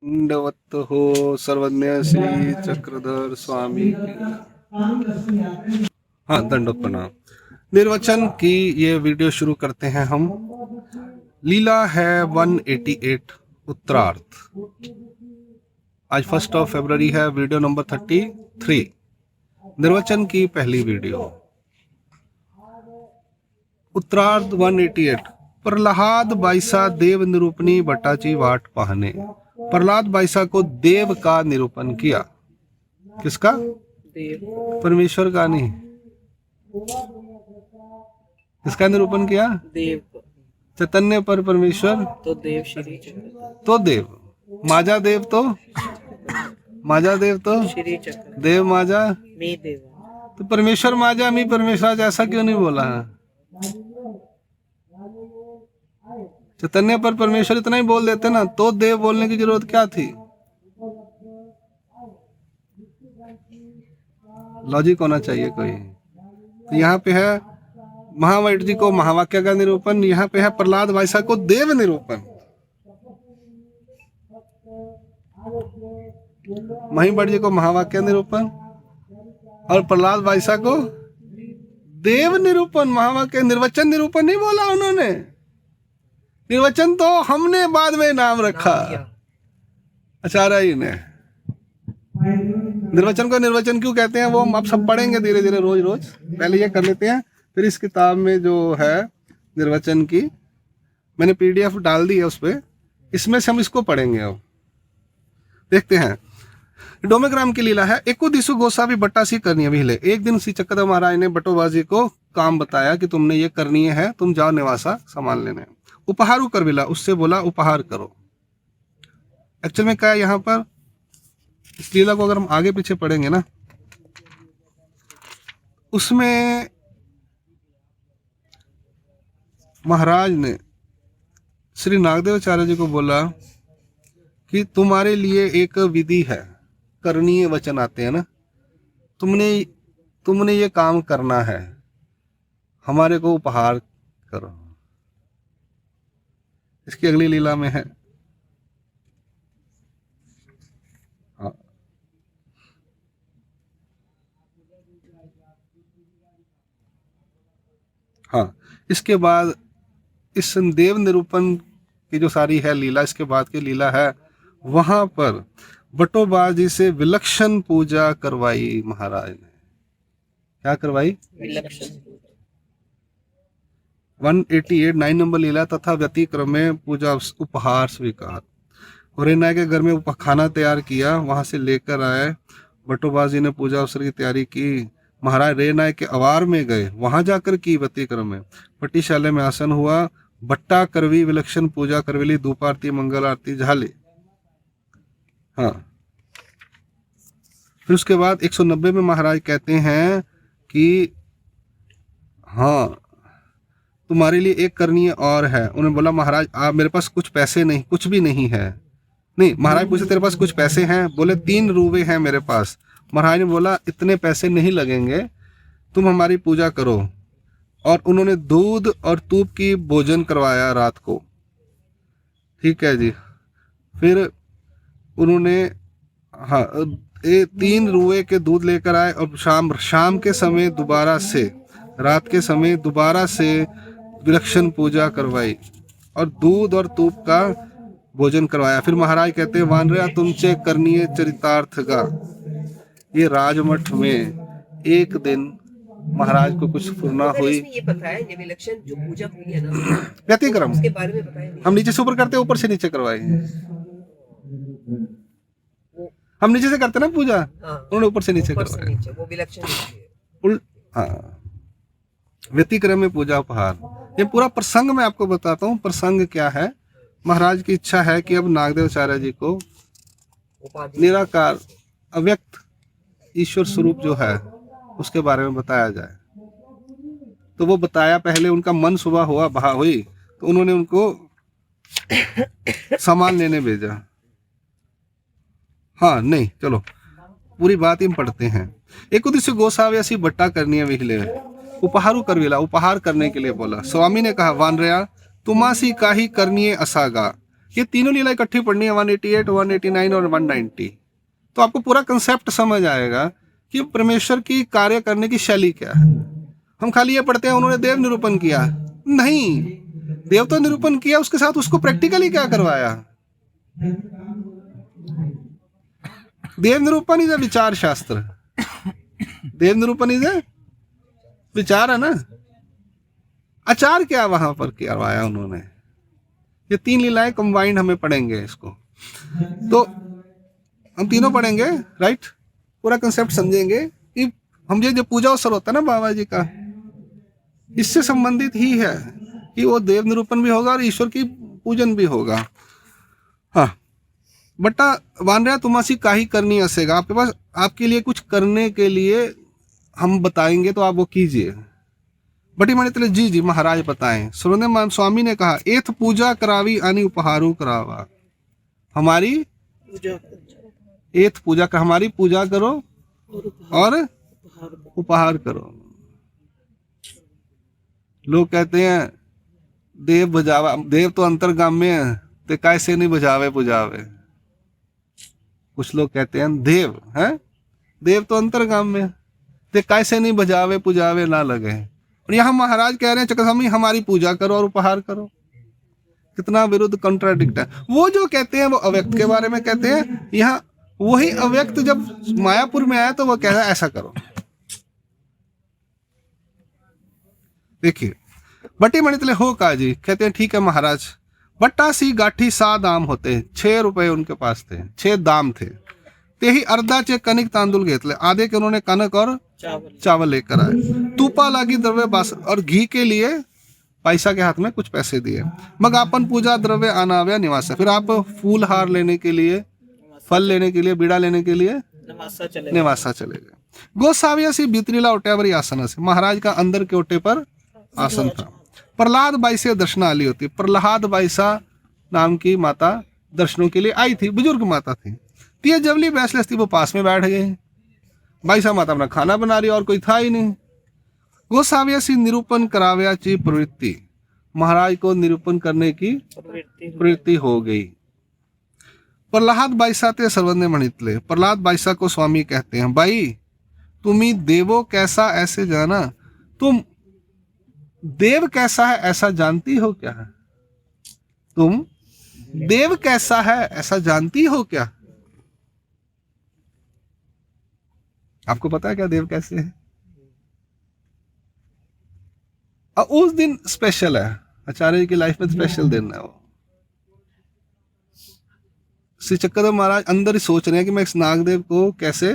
दंडवत हो सर्वज्ञ श्री चक्रधर स्वामी हाँ दंडवत प्रणाम। निर्वचन की ये वीडियो शुरू करते हैं हम। लीला है 188 उत्तरार्थ। आज 1 फरवरी है। वीडियो नंबर 33 निर्वचन की पहली वीडियो। उत्तरार्ध 188। प्रहलाद बाईसा देव निरूपणी बटाची वाट पहने। प्रहलाद बाईसा को देव का निरूपण किया। किसका? देव। परमेश्वर का नहीं। किसका निरूपण किया? देव। चैतन्य पर परमेश्वर तो देव श्री तो देव माजा देव तो माजा देव तो श्री चक्र देव माजा मी देव। तो परमेश्वर माजा मी परमेश्वर ऐसा क्यों नहीं बोला? चैतन्य पर परमेश्वर इतना ही बोल देते ना, तो देव बोलने की जरूरत क्या थी? लॉजिक होना चाहिए कोई। तो यहाँ पे है महावीर जी को महावाक्य का निरूपण, यहाँ पे है प्रहलाद बाईसा को देव निरूपण। महिभट्ट जी को महावाक्य निरूपण और प्रहलाद बाईसा को देव निरूपण। महावाक्य निर्वचन निरूपण नहीं बोला उन्होंने। निर्वचन तो हमने बाद में नाम रखा आचार्य जी ने। निर्वचन को निर्वचन क्यों कहते हैं वो हम आप सब पढ़ेंगे धीरे धीरे रोज रोज। पहले ये कर लेते हैं, फिर इस किताब में जो है निर्वचन की मैंने पीडीएफ डाल दी है उस पर, इसमें से हम इसको पढ़ेंगे। अब देखते हैं। डोमेग्राम की लीला है। एको दिशु गोसावी बट्टासी करनी विहिले। एक दिन श्री चक्रधर महाराज ने बटोबाजी को काम बताया कि तुमने ये करनी है, तुम जाओ निवासा सामान लेने। उपहारू कर मिला, उससे बोला उपहार करो। एक्चुअल में क्या है यहाँ पर, इस लीला को अगर हम आगे पीछे पढ़ेंगे ना, उसमें महाराज ने श्री नागदेवाचार्य जी को बोला कि तुम्हारे लिए एक विधि है, करणीय वचन आते हैं ना, तुमने ये काम करना है, हमारे को उपहार करो। इसकी अगली लीला में है। हाँ, इसके बाद इस देव निरूपण की जो सारी है लीला, इसके बाद की लीला है, वहां पर बटोबाजी से विलक्षण पूजा करवाई महाराज ने। क्या करवाई? विलक्षण। 188 9 नंबर लीला। तथा व्यतिक्रम में पूजा उपहार स्वीकार। और रेनाय के घर में खाना तैयार किया, वहां से लेकर आए। बटोबाजी ने पूजा अवसर की तैयारी की। महाराज रेनाय के अवार में गए, वहां जाकर की व्यतिक्रम में। पट्टीशाले में आसन हुआ, बट्टा करवी, विलक्षण पूजा करवेली, धूप आरती, मंगल आरती झाले। हाँ, फिर उसके बाद 190 में महाराज कहते हैं कि हाँ तुम्हारे लिए एक करनी और है। उन्होंने बोला महाराज आप, मेरे पास कुछ पैसे नहीं, कुछ भी नहीं है। नहीं, महाराज पूछे तेरे पास कुछ पैसे हैं? बोले 3 रूपए हैं मेरे पास। महाराज ने बोला इतने पैसे नहीं लगेंगे, तुम हमारी पूजा करो। और उन्होंने दूध और तूप की भोजन करवाया रात को। ठीक है जी। फिर उन्होंने 3 रुए के दूध लेकर आए और शाम के समय दोबारा से, रात के समय दोबारा से विलक्षण पूजा करवाई और दूध और तूप का भोजन करवाया। फिर महाराज कहते हैं वानरया तुमचे करनीय चरितार्थ का। ये राजमठ में एक दिन महाराज को कुछ फुरना हुई। ये बताया ये विलक्षण जो पूजा हुई है ना, व्यतिक्रम, उसके बारे में बताया। हम नीचे से ऊपर करते, ऊपर से नीचे करवाए। हम नीचे से करते ना पूजा, उन्होंने ऊपर से नीचे करवाया। वो विलक्षण। हाँ, व्यतिक्रम में पूजा उपहार। ये पूरा प्रसंग मैं आपको बताता हूँ। प्रसंग क्या है? महाराज की इच्छा है कि अब नागदेवाचार्य जी को निराकार अव्यक्त ईश्वर स्वरूप जो है उसके बारे में बताया जाए। तो वो बताया, पहले उनका मन सुबह हुआ बहा हुई, तो उन्होंने उनको सामान लेने भेजा। हाँ नहीं, चलो पूरी बात ही पढ़ते हैं। एक उद्देश्य गोसाव्यासी बट्टा करनी है विहिले, उपहारू करवेला, उपहार करने के लिए बोला। स्वामी ने कहा वानरया तुमासी का ही करनी असागा, ये तीनों लीला इकट्ठी पढ़नी है, 188, 189 और 190। तो आपको पूरा कंसेप्ट समझ आएगा कि परमेश्वर की कार्य करने की शैली क्या है। हम खाली ये पढ़ते हैं उन्होंने देव निरूपण किया, नहीं, देव तो निरूपण किया, उसके साथ उसको प्रैक्टिकली क्या करवाया। देव निरूपण इज विचार शास्त्र, देव निरूपण इज विचार है ना, आचार क्या वहां पर करवाया उन्होंने। ये तीन लीलाएं कंबाइंड हमें पढ़ेंगे इसको, तो हम तीनों पढ़ेंगे, राइट, पूरा कंसेप्ट समझेंगे कि हम जो पूजा अवसर होता है ना बाबा जी का, इससे संबंधित ही है कि वो देव निरूपण भी होगा और ईश्वर की पूजन भी होगा। हाँ बट्टा वानरया तुम्हासी काही करनी असेगा, आपके पास आपके लिए कुछ करने के लिए हम बताएंगे तो आप वो कीजिए। बटी मणितले जी जी महाराज बताएं। सुरेंद्र स्वामी ने कहा एथ पूजा करावी आनी उपहारू करावा, हमारी एथ पूजा कर, हमारी पूजा करो और उपहार करो। लोग कहते हैं देव बजावा, देव तो अंतर्गाम्य है ते कैसे नहीं बजावे पुजावे। कुछ लोग कहते हैं देव है, देव तो अंतर्गाम्य ते कैसे नहीं बजावे पुजावे ना लगे। और यहाँ महाराज कह रहे हैं चक्रस्वामी हमारी पूजा करो और उपहार करो। कितना विरुद्ध, कॉन्ट्राडिक्ट है। वो जो कहते हैं वो अव्यक्त के बारे में कहते हैं, यहाँ वही अव्यक्त जब मायापुर में आया तो वो कह रहा है ऐसा करो। देखिए बट्टी मणितले हो काजी, कहते हैं ठीक है महाराज। बट्टा सी गाठी 7 दाम होते, 6 रुपए उनके पास थे, 6 दाम थे। ते ही अर्धा चे कनिक तांदुल घेतले, आधे के उन्होंने कनक और चावल लेकर आए। तूपा लागी द्रव्य बास, और घी के लिए पैसा के हाथ में कुछ पैसे दिए। मग अपन पूजा द्रव्य अनाव्या निवास, फिर आप फूल हार लेने के लिए, फल लेने के लिए, बीड़ा लेने के लिए निवासा चले गए। गोसाविया सी बीतरीला ओट्यावरी आसन से, महाराज का अंदर के ओटे पर आसन था। प्रहलाद बाई से दर्शन आली होती, प्रहलाद बाईसा नाम की माता दर्शनों के लिए आई थी, बुजुर्ग माता थी। तिया जवली बैसलेस थी, वो पास में बैठ गए। बाईसा माता अपना खाना बना रही और कोई था ही नहीं। गोसाविया सी निरूपण कराव्या ची प्रवृत्ति, महाराज को निरूपण करने की प्रवृत्ति हो गई। प्रहलाद बाईसा ते सर्वज्ञ मणितले, प्रहलाद बाईसा को स्वामी कहते हैं। भाई तुम्ही देवो कैसा ऐसे जाना, तुम देव कैसा है ऐसा जानती हो क्या? तुम देव कैसा है ऐसा जानती हो क्या? आपको पता है क्या देव कैसे है? और उस दिन स्पेशल है, आचार्य जी की लाइफ में स्पेशल दिन है वो। श्री चक्रधर महाराज अंदर ही सोच रहे हैं कि मैं इस नागदेव को कैसे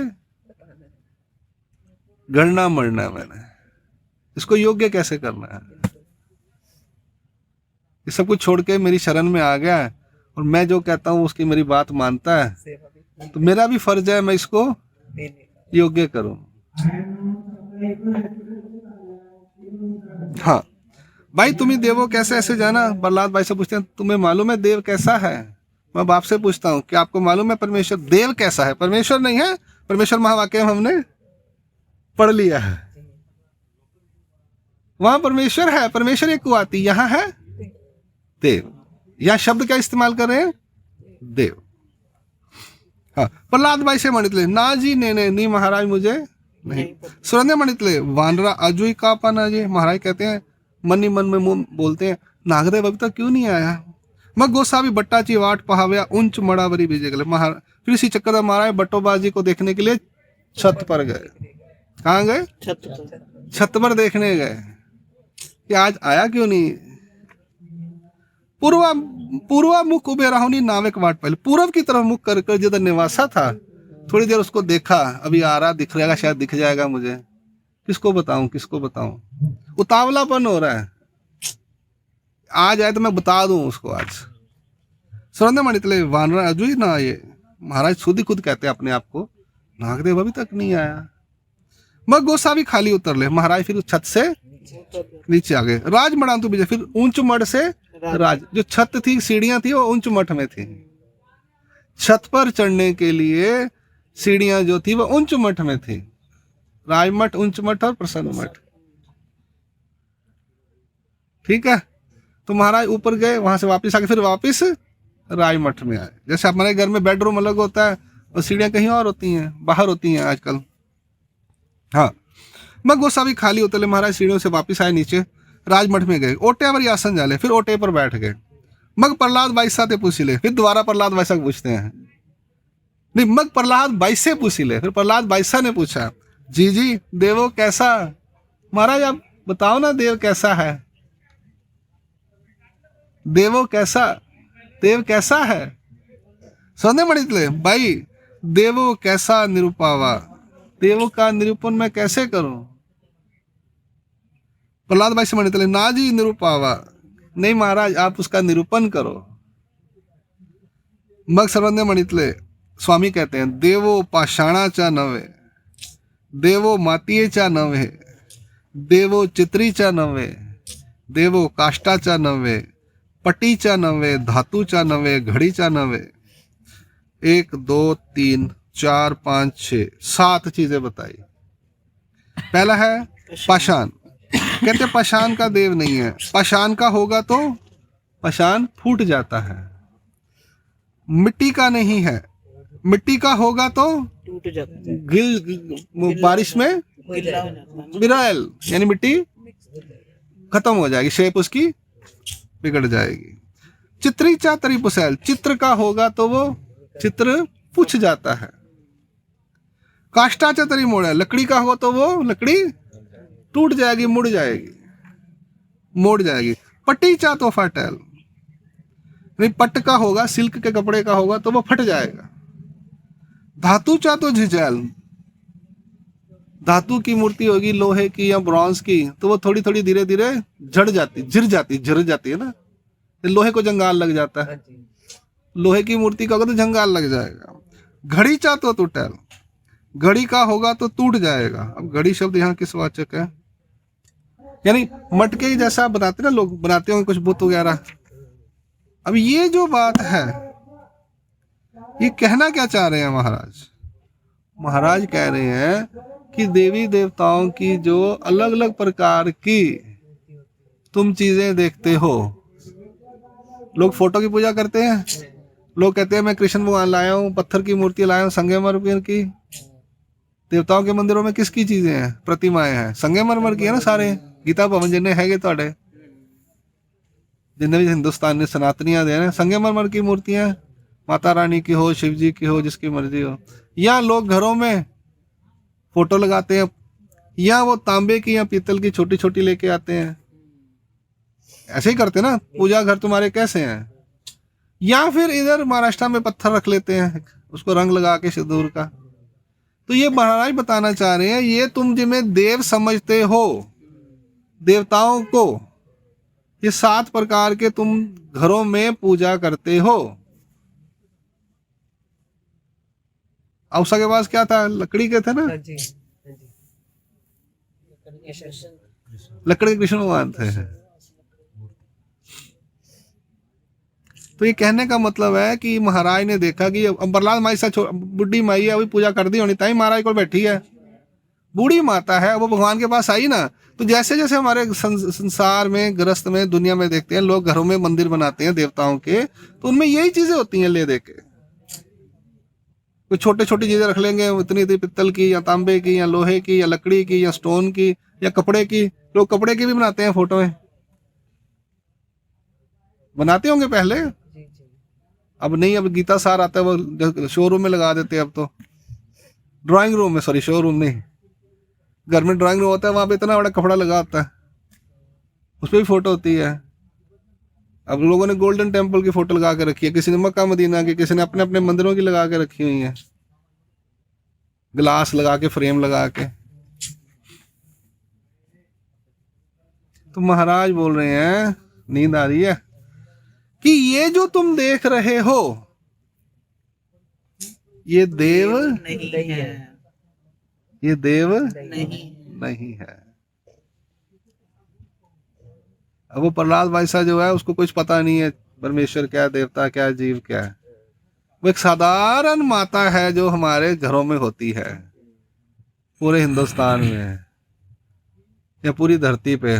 गणना मरना है, मैंने इसको योग्य कैसे करना है। ये सब कुछ छोड़ के मेरी शरण में आ गया है और मैं जो कहता हूं उसकी मेरी बात मानता है, तो मेरा भी फर्ज है मैं इसको योग्य करूं। हाँ भाई तुम्हें देवो कैसे ऐसे जाना, प्रहलाद भाई से पूछते हैं तुम्हें मालूम है देव कैसा है? मैं बाप से पूछता हूँ कि आपको मालूम है परमेश्वर देव कैसा है? परमेश्वर नहीं है, परमेश्वर महावाक्य में हमने पढ़ लिया है, वहां परमेश्वर है, परमेश्वर एक को आती, यहां है देव। यहां शब्द क्या इस्तेमाल कर रहे हैं? देव। हाँ प्रहलाद भाई से मणितले ना जी नहीं महाराज मुझे नहीं। सुरेंद्र मणितले वानरा अजुई का पाना जी, महाराज कहते हैं मन ही मन में मुंह बोलते हैं नागदेव अभी तक क्यों नहीं आया? मग गोसावी बट्टाची वाट पहाव्या उंच मड़ावरी भेजे गए। महाराज फिर इसी चक्कर महाराज बट्टोबाजी को देखने के लिए छत पर गए। कहाँ गए? छत पर देखने गए कि आज आया क्यों नहीं। पूर्वा मुख उबे राहुनी नाविक वाट पहले, पूर्व की तरफ मुख कर जिधर निवासा था, थोड़ी देर उसको देखा, अभी आ रहा, दिख रहेगा, शायद दिख जाएगा मुझे, किसको बताऊं, उतावलापन हो रहा है, आ जाए तो मैं बता दूं उसको आज। सुरेंद्र मणितले वानरा अजुई ना ये, महाराज खुद ही खुद कहते हैं अपने आप को नागदेव अभी तक नहीं आया। मग गोसावी खाली उतर ले, महाराज फिर छत से नीचे आ गए। राज मड़ांतु बीजे, फिर ऊंच मठ से राज, जो छत थी सीढ़ियां थी वो ऊंच मठ में थी, छत पर चढ़ने के लिए सीढ़ियां जो थी वो ऊंच मठ में थी। राजमठ, ऊंच मठ और प्रसन्न मठ, ठीक है। तो महाराज ऊपर गए, वहां से वापस आके फिर वापस राजमठ में आए। जैसे हमारे घर में बेडरूम अलग होता है और सीढ़ियाँ कहीं और होती हैं, बाहर होती हैं आजकल। हाँ, मग वो सभी खाली होते ले महाराज सीढ़ियों से वापिस आए नीचे, राजमठ में गए, ओटे पर आसन जाले, फिर ओटे पर बैठ गए। मग प्रहलाद बाईसा ते पूछी ले, फिर दोबारा प्रहलाद बाईसा को पूछते हैं, नहीं मग प्रहलाद बाईसे पूछी ले, फिर प्रहलाद बाईसा ने पूछा, जी देवो कैसा, महाराज आप बताओ ना देव कैसा है, देवो कैसा, देव कैसा है। सोने मणितले भाई, देवो कैसा निरूपावा, देवों का निरूपण मैं कैसे करूं। प्रहलाद भाई से मणितले, ना जी निरूपावा, नहीं महाराज आप उसका निरूपण करो। मग सर्वज्ञ मणितले स्वामी कहते हैं, देवो पाषाणाचा नव्हे, देवो मातीयेचा नव्हे, देवो चित्रीचा नव्हे, देवो काष्टाचा नव्हे, पटीचा नव्हे, धातूचा नव्हे, घडीचा नव्हे। 1 2 3 4 5 6 7 चीजें बताई। पहला है पाषाण, कहते पाषाण का देव नहीं है, पाषाण का होगा तो पाषाण फूट जाता है। मिट्टी का नहीं है, मिट्टी का होगा तो टूट जाता गिल बारिश में बिरायल, यानी मिट्टी खत्म हो जाएगी, शेप उसकी बिगड़ जाएगी। चित्री चा तरी पुसैल, चित्र का होगा तो वो चित्र पुछ जाता है। काष्टा चा तरी मोड़ा, लकड़ी का होगा तो वो लकड़ी टूट जाएगी, मुड़ जाएगी, मोड़ जाएगी। पट्टी चा तो फटेल, नहीं पट्ट का होगा, सिल्क के कपड़े का होगा तो वो फट जाएगा। धातु चा तो झिझैल, धातु की मूर्ति होगी लोहे की या ब्रॉन्ज की तो वो थोड़ी थोड़ी धीरे धीरे झड़ जाती, झिर जाती है ना, लोहे को जंगाल लग जाता है, लोहे की मूर्ति का होगा तो जंगाल लग जाएगा। घड़ी चा तो टूटैल, घड़ी का होगा तो टूट जाएगा। अब घड़ी शब्द यहाँ किस वाचक है, यानी मटके जैसा बनाते ना लोग, बनाते होंगे कुछ बुत वगैरह। अब ये जो बात है ये कहना क्या चाह रहे हैं महाराज, महाराज कह रहे हैं कि देवी देवताओं की जो अलग अलग प्रकार की तुम चीजें देखते हो, लोग फोटो की पूजा करते हैं, लोग कहते हैं मैं कृष्ण भगवान लाया हूँ, पत्थर की मूर्ति लाया हूँ, संगमरमर की। देवताओं के मंदिरों में किसकी चीजें हैं, प्रतिमाएं हैं, संगमरमर की है ना सारे। गीता भवन जिन्हें है थोड़े, जिन्हें भी हिंदुस्तान ने सनातनियां दे रहे, संगमरमर की मूर्तियां, माता रानी की हो, शिव जी की हो, जिसकी मर्जी हो। या लोग घरों में फोटो लगाते हैं, या वो तांबे की या पीतल की छोटी छोटी लेके आते हैं, ऐसे ही करते ना। पूजा घर तुम्हारे कैसे हैं। या फिर इधर महाराष्ट्र में पत्थर रख लेते हैं, उसको रंग लगा के सिंदूर का। तो ये महाराज बताना चाह रहे हैं, ये तुम जिन्हें देव समझते हो, देवताओं को, ये 7 प्रकार के तुम घरों में पूजा करते हो। औसा के पास क्या था, लकड़ी के थे ना, लकड़ी के कृष्ण भगवान थे। तो ये कहने का मतलब है कि महाराज ने देखा कि अब प्रहलाद माई सा बुढ़ी माई है, अभी पूजा कर दी होनी, ताई महाराज को बैठी है, बूढ़ी माता है, वो भगवान के पास आई ना। तो जैसे जैसे हमारे संसार में, गृहस्थ में, दुनिया में देखते हैं लोग घरों में मंदिर बनाते हैं देवताओं के, तो उनमें यही चीजें होती हैं ले दे के। कुछ छोटे छोटी चीजें रख लेंगे, इतनी इतनी पित्तल की या तांबे की या लोहे की या लकड़ी की या स्टोन की या कपड़े की। लोग कपड़े की भी बनाते हैं, फोटो में बनाते होंगे पहले, अब नहीं, अब गीता सार आता है वो शोरूम में लगा देते हैं। अब तो ड्राइंग रूम में, सॉरी शोरूम नहीं, घर में ड्राइंग रूम होता है, वहां पे इतना बड़ा कपड़ा लगा होता है, उस पर भी फोटो होती है। अब लोगों ने गोल्डन टेम्पल की फोटो लगा के रखी है, किसी ने मक्का मदीना की, किसी ने अपने अपने मंदिरों की लगा के रखी हुई है, ग्लास लगा के, फ्रेम लगा के। तो महाराज बोल रहे हैं, नींद आ रही है, कि ये जो तुम देख रहे हो ये देव नहीं है, ये देव नहीं है। अब वो प्रहलाद भाई साहब जो है उसको कुछ पता नहीं है परमेश्वर क्या है, देवता क्या है, जीव क्या है। वो एक साधारण माता है जो हमारे घरों में होती है, पूरे हिंदुस्तान में या पूरी धरती पे।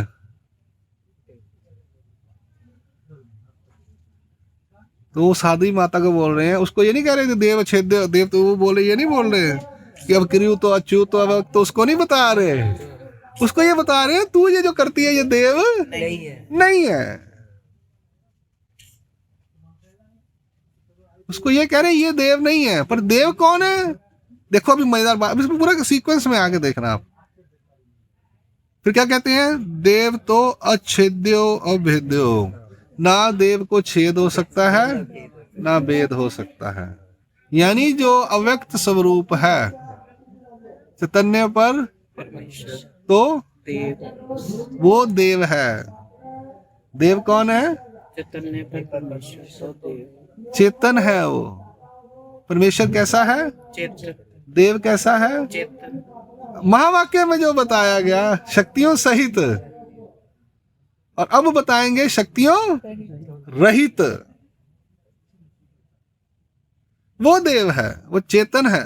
तो वो साधी माता को बोल रहे हैं, उसको ये नहीं कह रहे कि देव छेद्य देव, तो वो बोले ये नहीं बोल रहे कि अब क्रियु तो अच्युत तो अब तो उसको नहीं बता रहे, उसको ये बता रहे हैं तू ये जो करती है ये देव नहीं है। नहीं है। उसको ये कह रहे हैं ये देव नहीं है, पर देव कौन है? देखो अभी मजेदार बात, इसमें पूरा सीक्वेंस में आगे देखना आप। फिर क्या कहते हैं? देव तो अच्छेद्यो अभेद्यो, ना देव को छेद हो सकता है ना भेद हो सकता है। यानी जो अव्यक्त स्वरूप है चैतन्य पर, परमेश्वर तो देव, वो देव है। देव कौन है? चैतन्य पर परमेश्वर तो देव, चेतन है वो। परमेश्वर कैसा है? चेतन, देव कैसा है? चेतन, महावाक्य में जो बताया गया शक्तियों सहित, और अब बताएंगे शक्तियों रहित। वो देव है, वो चेतन है।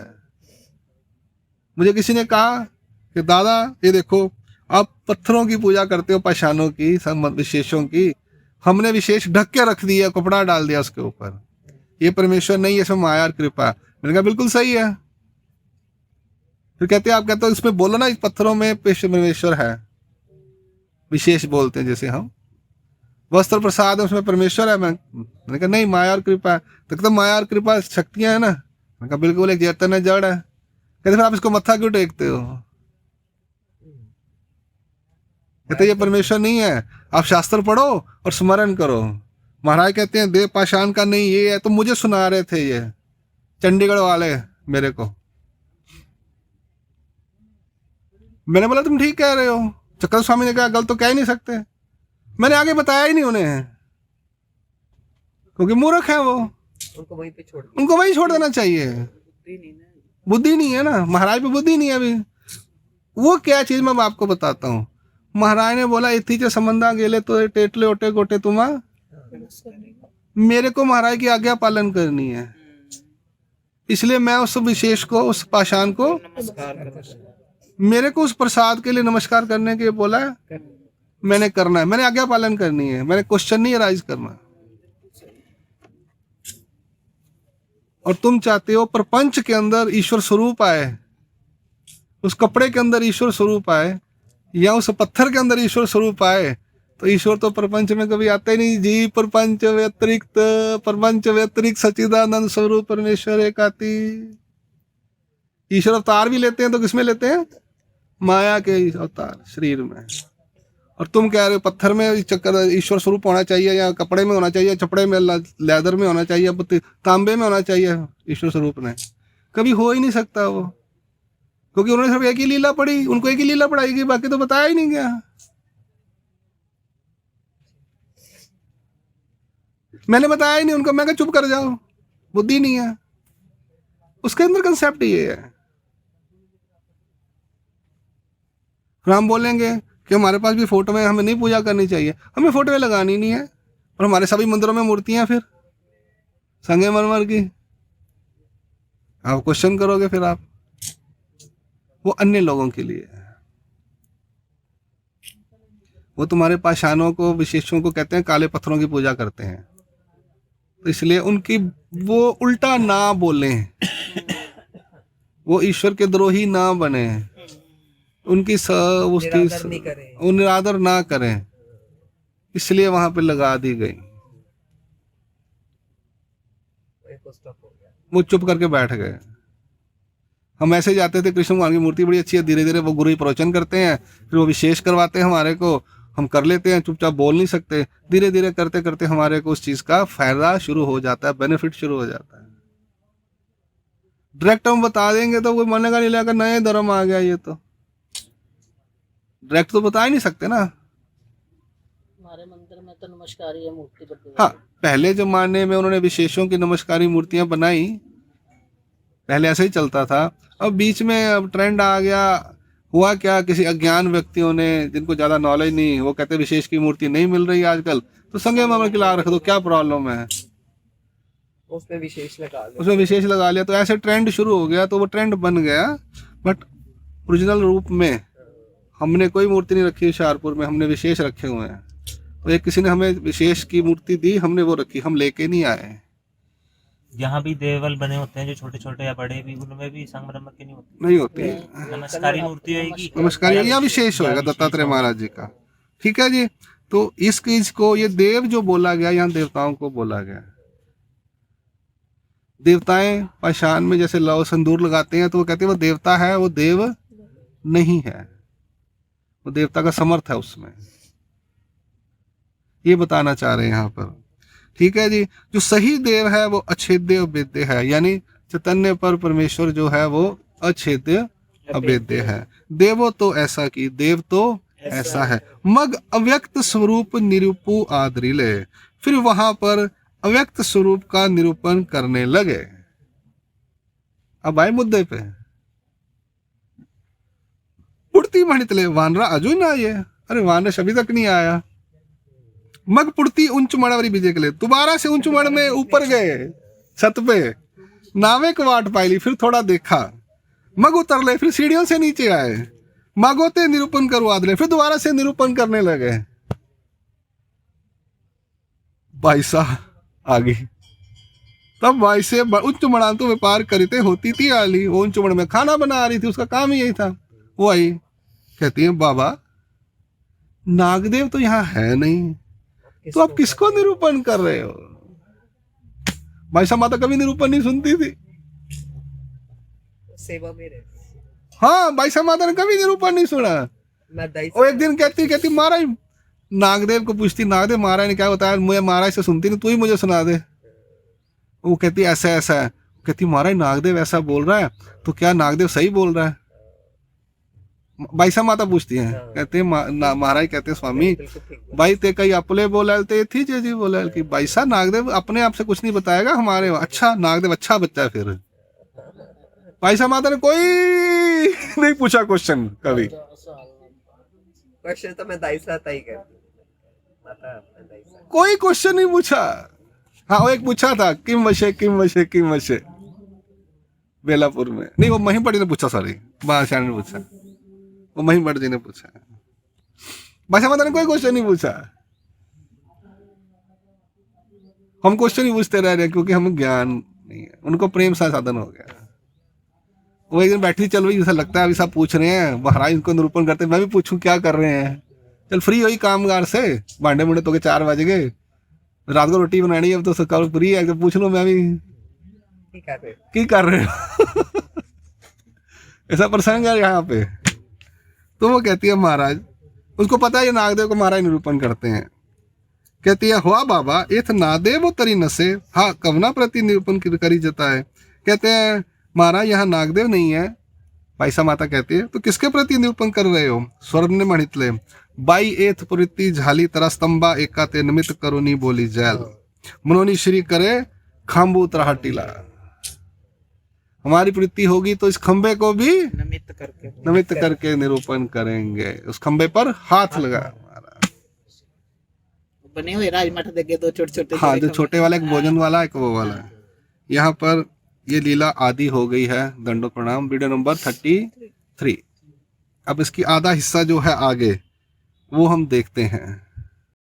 मुझे किसी ने कहा कि दादा ये देखो आप पत्थरों की पूजा करते हो, पाषाणों की, विशेषों की, हमने विशेष ढक के रख दिया, कपड़ा डाल दिया उसके ऊपर, ये परमेश्वर नहीं है, इसमें माया और कृपा। मैंने कहा बिल्कुल सही है। फिर कहते हैं आप कहते हो इसमें बोलो ना इस पत्थरों में परमेश्वर है, विशेष बोलते हैं जैसे हम, वस्त्र प्रसाद उसमें परमेश्वर है। मैंने कहा नहीं, माया और कृपा है। तो कहते माया और कृपा शक्तियां है ना। मैंने कहा बिल्कुल, एक चेतन है, जड़ है। कहते फिर आप इसको मत्था क्यों टेकते हो? कहते ये परमेश्वर नहीं है, आप शास्त्र पढ़ो और स्मरण करो। महाराज कहते हैं देव पाषाण का नहीं ये है, तो मुझे सुना रहे थे ये चंडीगढ़ वाले मेरे को। मैंने बोला तुम ठीक कह रहे हो। चक्कर स्वामी ने कहा गलत तो कह ही नहीं सकते। मैंने आगे बताया ही नहीं उन्हें, क्योंकि मूर्ख है वो, उनको वहीं पे छोड़ दो, उनको वही छोड़ देना चाहिए। बुद्धि नहीं ना, बुद्धि नहीं है ना, महाराज पे बुद्धि नहीं है अभी। वो क्या चीज मैं आपको बताता हूँ। महाराज ने बोला इथीचे संबंधा गेले तो टेटले ओटे गोटे तुम्हा, मेरे को महाराज की आज्ञा पालन करनी है, इसलिए मैं उस विशेष को, उस पाषाण को, नमस्कार करो, मेरे को उस प्रसाद के लिए नमस्कार करने के लिए बोला है, मैंने करना है, मैंने आज्ञा पालन करनी है, मैंने क्वेश्चन नहीं राइज करना। और तुम चाहते हो प्रपंच के अंदर ईश्वर स्वरूप आए, उस कपड़े के अंदर ईश्वर स्वरूप आए, या उस पत्थर के अंदर ईश्वर स्वरूप आए, तो ईश्वर तो प्रपंच में कभी आता ही नहीं। जी प्रपंच व्यतिरिक्त सच्चिदानंद स्वरूप परमेश्वर एक आती। ईश्वर अवतार भी लेते हैं तो किसमें लेते हैं? माया के अवतार शरीर में। और तुम कह रहे हो पत्थर में चक्कर ईश्वर स्वरूप होना चाहिए, या कपड़े में होना चाहिए, चपड़े में, लेदर में होना चाहिए, तांबे में होना चाहिए ईश्वर स्वरूप ने। कभी हो ही नहीं सकता वो, क्योंकि उन्होंने सिर्फ एक ही लीला पढ़ी, उनको एक ही लीला पढ़ाई गई, बाकी तो बताया ही नहीं गया। मैंने बताया ही नहीं उनको, मैं कहा चुप कर जाओ, बुद्धि नहीं है। उसके अंदर कंसेप्ट ये है। फिर हम बोलेंगे कि हमारे पास भी फोटो में हमें नहीं पूजा करनी चाहिए, हमें फोटो में लगानी नहीं है, और हमारे सभी मंदिरों में मूर्तियां फिर संगमरमर की। आप क्वेश्चन करोगे फिर आप, वो अन्य लोगों के लिए है। वो तुम्हारे पाषाणों को, विशेषों को कहते हैं काले पत्थरों की पूजा करते हैं, तो इसलिए उनकी वो उल्टा ना बोले, वो ईश्वर के द्रोही ना बने, उनकी उसकी निरादर ना करें, इसलिए वहां पे लगा दी गई। वो चुप करके बैठ गए। हम ऐसे जाते थे, कृष्ण भगवान की मूर्ति बड़ी अच्छी है, धीरे धीरे वो गुरु ही प्रवचन करते हैं, फिर वो विशेष करवाते हैं हमारे को, हम कर लेते हैं, चुपचाप बोल नहीं सकते। धीरे धीरे करते करते हमारे को उस चीज का फायदा शुरू हो जाता है, बेनिफिट शुरू हो जाता है। डायरेक्ट हम बता देंगे तो कोई मानेगा नहीं, लगा नए धर्म आ गया ये, तो डायरेक्ट तो बता ही नहीं सकते ना। हमारे मंदिर में तो नमस्कारी है मूर्ति पर। हाँ, पहले जमाने में उन्होंने विशेषों की नमस्कारी मूर्तियां बनाई, पहले ऐसे ही चलता था। अब बीच में अब ट्रेंड आ गया। हुआ क्या, किसी अज्ञान व्यक्तियों ने, जिनको ज्यादा नॉलेज नहीं, वो कहते विशेष की मूर्ति नहीं मिल रही आजकल, तो संगमरमर की ला रख दो, क्या प्रॉब्लम है, उसमें विशेष लगा लिया, तो ऐसे ट्रेंड शुरू हो गया, तो वो ट्रेंड बन गया। बट ओरिजिनल रूप में हमने कोई मूर्ति नहीं रखी हुशियारपुर में, हमने विशेष रखे हुए हैं। तो एक किसी ने हमें विशेष की मूर्ति दी, हमने वो रखी, हम लेके नहीं आए। यहाँ भी देवल बने होते हैं जो छोटे छोटे या बड़े भी, उनमें भी संगमरमर की नहीं होती। नहीं होती। नमस्कारी मूर्ति होगी, नमस्कार, यह विशेष होगा दत्तात्रेय महाराज जी का। ठीक है जी। तो इस चीज को, ये देव जो बोला गया, यहाँ देवताओं को बोला गया। देवताएं पाषाण में जैसे लव सिंदूर लगाते हैं तो वो कहते हैं वो देवता है, वो देव नहीं है, वो देवता का समर्थ है उसमें, ये बताना चाह रहे हैं यहाँ पर। ठीक है जी। जो सही देव है वो अछेद्य अभेद्य है, यानी चैतन्य पर परमेश्वर जो है वो अछेद्य अभेद्य है। देवो तो ऐसा की, देव तो ऐसा है। मग अव्यक्त स्वरूप निरूपु आदरिले, फिर वहां पर अव्यक्त स्वरूप का निरूपण करने लगे। अब आए मुद्दे पे। पुड़ती मणितले, वानरा अजून ना आए, अरे वानरा अभी तक नहीं आया। मग पुड़ती ऊंच मड़वरी विजय के लिए, दोबारा से ऊंच मड़ में ऊपर गए छत पे, नावे को वाट पाई, फिर थोड़ा देखा, मग उतर ले, फिर सीढ़ियों से नीचे आए, मागोते निरूपण करवा दे, फिर दोबारा से निरूपण करने लगे। बाईसा आ गई। तब भाई से उच्च मणांतु व्यापार करते होती थी आली, वो उच्च मण में खाना बना रही थी, उसका काम ही यही था। वो आई, कहती है बाबा नागदेव तो यहाँ है नहीं, तो आप किसको निरूपण कर रहे हो? भाई साहब माता कभी निरूपण नहीं सुनती थी, सेवा में रहती। हाँ भाई साहब माता ने कभी निरूपण नहीं सुना। वो एक दिन कहती महाराज, नागदेव को पूछती, नागदेव महाराज ने क्या बताया, मुझे महाराज से सुनती नहीं, तू ही मुझे सुना दे। वो कहती ऐसा ऐसा है, कहती महाराज नागदेव ऐसा बोल रहा है, तो क्या नागदेव सही बोल रहा है? भाई साहब माता पूछती हैं, कहते महाराज कहते स्वामी भाई ते कई अपले बोला ते थी जी बोला कि भाई साहब नागदेव अपने आप से कुछ नहीं बताएगा हमारे। अच्छा नागदेव अच्छा बच्चा है। फिर भाई साहब माता ने कोई नहीं पूछा क्वेश्चन कभी। क्वेश्चन तो मैं दाई साथ ही करती, माता अपना दाई साथ। कोई क्वेश्चन नहीं पूछा। हाँ वो एक पूछा था, किम वशे बेलापुर में, नहीं वो महिपटी ने पूछा, सॉरी बादशाह ने पूछा, वो महिपट जी ने पूछा। बादशाह माता ने कोई क्वेश्चन नहीं पूछा। हम क्वेश्चन ही पूछते रह रहे क्योंकि हमें ज्ञान नहीं है, उनको प्रेम साधन हो गया। वो एक दिन बैठी चल रही, ऐसा लगता है अभी सब पूछ रहे हैं, महाराज इनको निरूपण करते, मैं भी पूछूं क्या कर रहे हैं। चल फ्री हुई कामगार से, भांडे मुंडे तो के 4 बज गए, रात को रोटी बनानी है, अब तो कल फ्री है, तो पूछ लो मैं भी की कर रहे हो। ऐसा प्रसंग है यहाँ पे। तो वो कहती है महाराज, उसको पता है ये नागदेव को महाराज निरूपण करते हैं। कहती है हुआ बाबा एथ नादेव तरी नसे, हाँ कवना प्रति निरूपण करी जाता है। कहते हैं महाराज यहाँ नागदेव नहीं है। पैसा माता कहती है तो किसके प्रति निरूपण कर रहे हो? स्वर्ण मणितले बाई एथ प्रति झाली तरह स्तंभा एकाते निमित करोनी बोली जैल मनोनी श्री करे खाम्बू तरह टीला। हमारी प्रीति होगी तो इस खंबे को भी नमित करके निरूपण करेंगे। उस खंबे पर हाथ लगा हमारा। बने हुए राजमठ देखे दो छोटे छोटे, हाँ जो छोटे वाला, एक भोजन वाला, एक वो वाला। यहाँ पर ये लीला आदि हो गई है। दंडो प्रणाम। Video number 33। अब इसकी आधा हिस्सा जो है आगे वो हम देखते हैं।